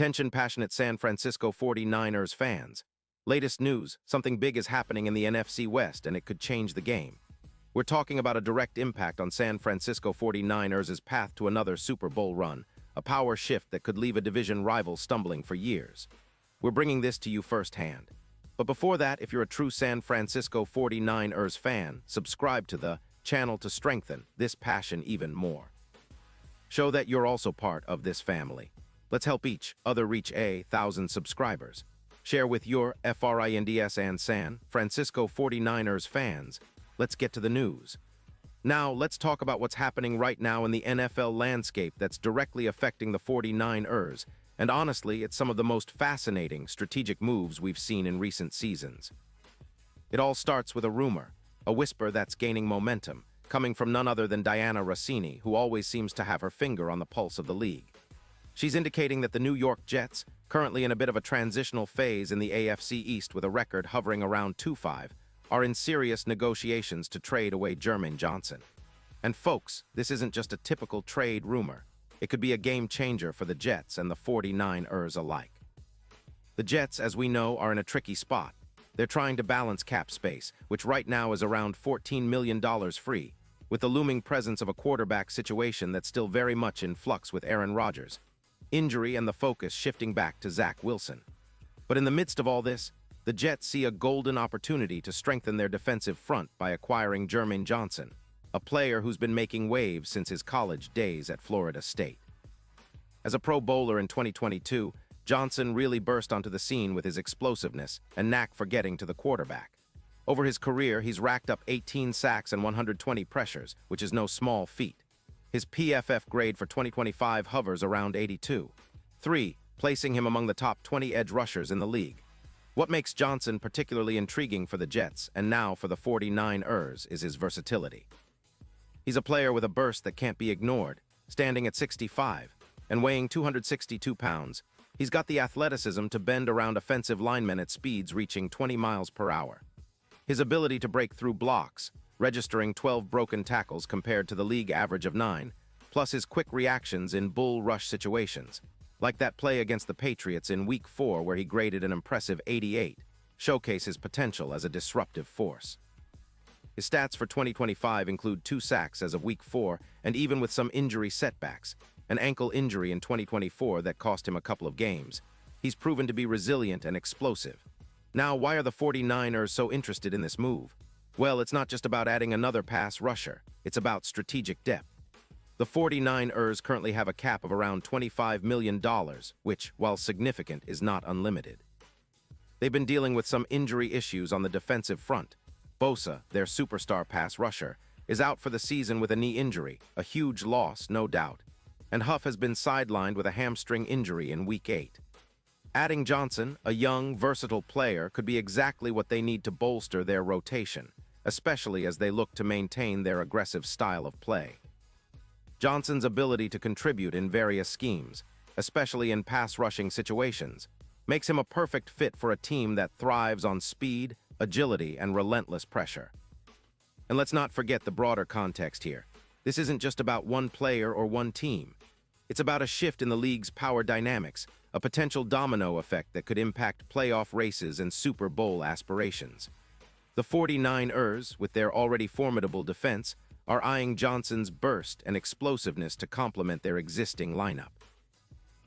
Attention passionate San Francisco 49ers fans. Latest news, something big is happening in the NFC West and it could change the game. We're talking about a direct impact on San Francisco 49ers' path to another Super Bowl run, a power shift that could leave a division rival stumbling for years. We're bringing this to you firsthand. But before that, if you're a true San Francisco 49ers fan, subscribe to the channel to strengthen this passion even more. Show that you're also part of this family. Let's help each other reach 1,000 subscribers. Share with your FRINDS and San Francisco 49ers fans. Let's get to the news. Now, let's talk about what's happening right now in the NFL landscape that's directly affecting the 49ers, and honestly, it's some of the most fascinating strategic moves we've seen in recent seasons. It all starts with a rumor, a whisper that's gaining momentum, coming from none other than Diana Rossini, who always seems to have her finger on the pulse of the league. She's indicating that the New York Jets, currently in a bit of a transitional phase in the AFC East with a record hovering around 2-5, are in serious negotiations to trade away Jermaine Johnson. And folks, this isn't just a typical trade rumor. It could be a game changer for the Jets and the 49ers alike. The Jets, as we know, are in a tricky spot. They're trying to balance cap space, which right now is around $14 million free, with the looming presence of a quarterback situation that's still very much in flux with Aaron Rodgers, injury and the focus shifting back to Zach Wilson. But in the midst of all this, the Jets see a golden opportunity to strengthen their defensive front by acquiring Jermaine Johnson, a player who's been making waves since his college days at Florida State. As a Pro Bowler in 2022, Johnson really burst onto the scene with his explosiveness and knack for getting to the quarterback. Over his career, he's racked up 18 sacks and 120 pressures, which is no small feat. His PFF grade for 2025 hovers around 82.3, placing him among the top 20 edge rushers in the league. What makes Johnson particularly intriguing for the Jets and now for the 49ers is his versatility. He's a player with a burst that can't be ignored, standing at 6'5" and weighing 262 pounds. He's got the athleticism to bend around offensive linemen at speeds reaching 20 miles per hour. His ability to break through blocks, registering 12 broken tackles compared to the league average of 9, plus his quick reactions in bull rush situations, like that play against the Patriots in Week 4 where he graded an impressive 88, showcase his potential as a disruptive force. His stats for 2025 include 2 sacks as of Week 4, and even with some injury setbacks, an ankle injury in 2024 that cost him a couple of games, he's proven to be resilient and explosive. Now, why are the 49ers so interested in this move? Well, it's not just about adding another pass rusher, it's about strategic depth. The 49ers currently have a cap of around $25 million, which, while significant, is not unlimited. They've been dealing with some injury issues on the defensive front. Bosa, their superstar pass rusher, is out for the season with a knee injury, a huge loss, no doubt. And Huff has been sidelined with a hamstring injury in Week 8. Adding Johnson, a young, versatile player, could be exactly what they need to bolster their rotation, especially as they look to maintain their aggressive style of play. Johnson's ability to contribute in various schemes, especially in pass-rushing situations, makes him a perfect fit for a team that thrives on speed, agility, and relentless pressure. And let's not forget the broader context here. This isn't just about one player or one team. It's about a shift in the league's power dynamics, a potential domino effect that could impact playoff races and Super Bowl aspirations. The 49ers, with their already formidable defense, are eyeing Johnson's burst and explosiveness to complement their existing lineup.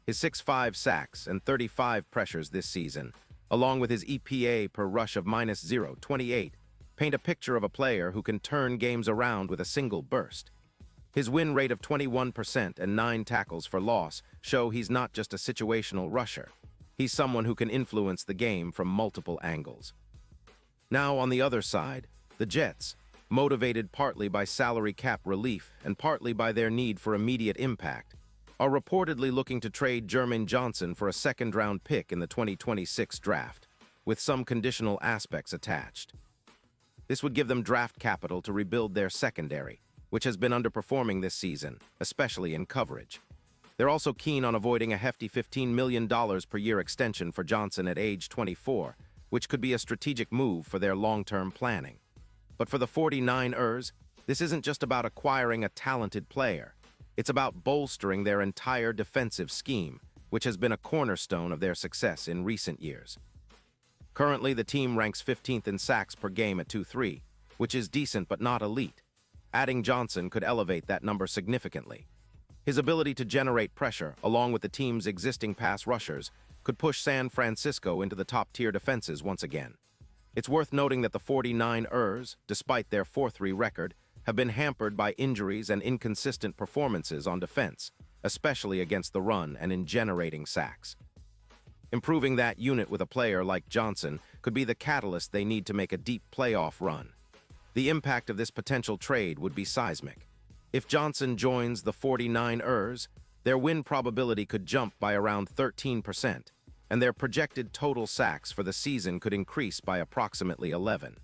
His 6'5" sacks and 35 pressures this season, along with his EPA per rush of -0.28, paint a picture of a player who can turn games around with a single burst. His win rate of 21% and 9 tackles for loss show he's not just a situational rusher. He's someone who can influence the game from multiple angles. Now, on the other side, the Jets, motivated partly by salary cap relief and partly by their need for immediate impact, are reportedly looking to trade Jermaine Johnson for a second-round pick in the 2026 draft, with some conditional aspects attached. This would give them draft capital to rebuild their secondary, which has been underperforming this season, especially in coverage. They're also keen on avoiding a hefty $15 million per year extension for Johnson at age 24, which could be a strategic move for their long-term planning. But for the 49ers, this isn't just about acquiring a talented player. It's about bolstering their entire defensive scheme, which has been a cornerstone of their success in recent years. Currently, the team ranks 15th in sacks per game at 2-3, which is decent but not elite. Adding Johnson could elevate that number significantly. His ability to generate pressure, along with the team's existing pass rushers, could push San Francisco into the top-tier defenses once again. It's worth noting that the 49ers, despite their 4-3 record, have been hampered by injuries and inconsistent performances on defense, especially against the run and in generating sacks. Improving that unit with a player like Johnson could be the catalyst they need to make a deep playoff run. The impact of this potential trade would be seismic. If Johnson joins the 49ers, their win probability could jump by around 13%, and their projected total sacks for the season could increase by approximately 11.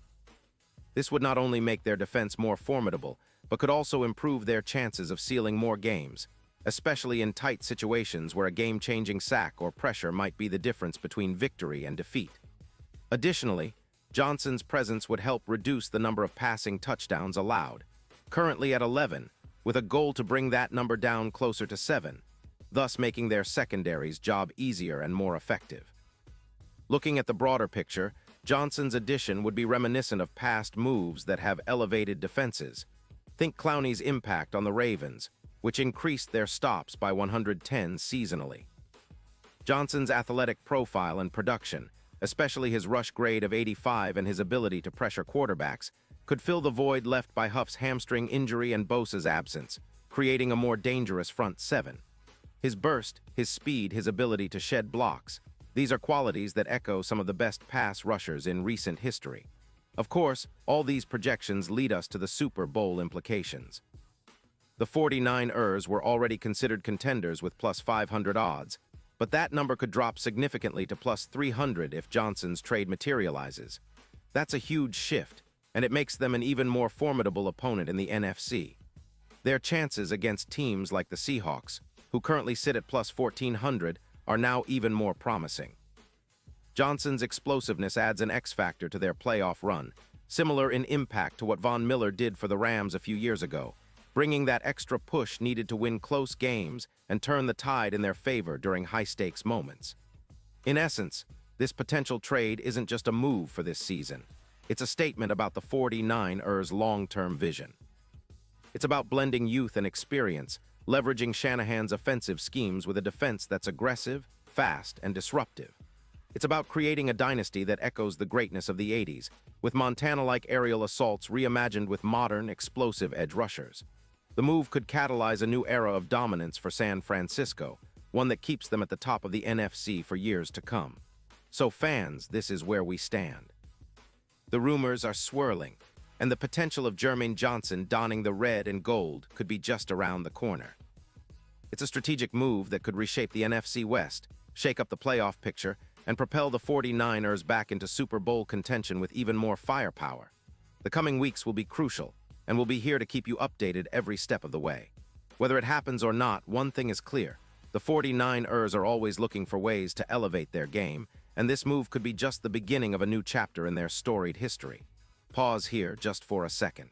This would not only make their defense more formidable, but could also improve their chances of sealing more games, especially in tight situations where a game-changing sack or pressure might be the difference between victory and defeat. Additionally, Johnson's presence would help reduce the number of passing touchdowns allowed, currently at 11, with a goal to bring that number down closer to 7, thus making their secondary's job easier and more effective. Looking at the broader picture, Johnson's addition would be reminiscent of past moves that have elevated defenses. Think Clowney's impact on the Ravens, which increased their stops by 110 seasonally. Johnson's athletic profile and production, especially his rush grade of 85 and his ability to pressure quarterbacks, could fill the void left by Huff's hamstring injury and Bosa's absence, creating a more dangerous front seven. His burst, his speed, his ability to shed blocks, these are qualities that echo some of the best pass rushers in recent history. Of course, all these projections lead us to the Super Bowl implications. The 49ers were already considered contenders with plus 500 odds, but that number could drop significantly to plus 300 if Johnson's trade materializes. That's a huge shift, and it makes them an even more formidable opponent in the NFC. Their chances against teams like the Seahawks, who currently sit at plus 1,400, are now even more promising. Johnson's explosiveness adds an X-factor to their playoff run, similar in impact to what Von Miller did for the Rams a few years ago, bringing that extra push needed to win close games and turn the tide in their favor during high-stakes moments. In essence, this potential trade isn't just a move for this season. It's a statement about the 49ers' long-term vision. It's about blending youth and experience, leveraging Shanahan's offensive schemes with a defense that's aggressive, fast, and disruptive. It's about creating a dynasty that echoes the greatness of the 80s, with Montana-like aerial assaults reimagined with modern, explosive edge rushers. The move could catalyze a new era of dominance for San Francisco, one that keeps them at the top of the NFC for years to come. So fans, this is where we stand. The rumors are swirling, and the potential of Jermaine Johnson donning the red and gold could be just around the corner. It's a strategic move that could reshape the NFC West, shake up the playoff picture, and propel the 49ers back into Super Bowl contention with even more firepower. The coming weeks will be crucial, and we'll be here to keep you updated every step of the way. Whether it happens or not, one thing is clear. The 49ers are always looking for ways to elevate their game, and this move could be just the beginning of a new chapter in their storied history. Pause here just for a second.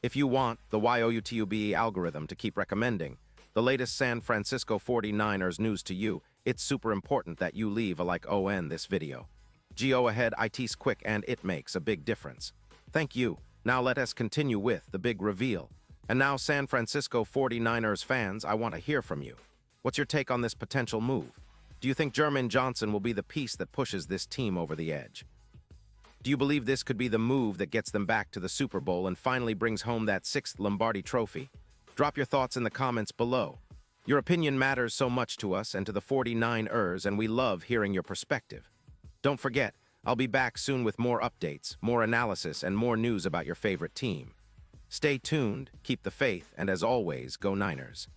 If you want the YOUTUBE algorithm to keep recommending the latest San Francisco 49ers news to you, it's super important that you leave a like on this video. Go ahead, it's quick and it makes a big difference. Thank you. Now let us continue with the big reveal. And now San Francisco 49ers fans, I want to hear from you. What's your take on this potential move? Do you think Jermaine Johnson will be the piece that pushes this team over the edge? Do you believe this could be the move that gets them back to the Super Bowl and finally brings home that 6th Lombardi trophy? Drop your thoughts in the comments below. Your opinion matters so much to us and to the 49ers, and we love hearing your perspective. Don't forget, I'll be back soon with more updates, more analysis, and more news about your favorite team. Stay tuned, keep the faith, and as always, go Niners.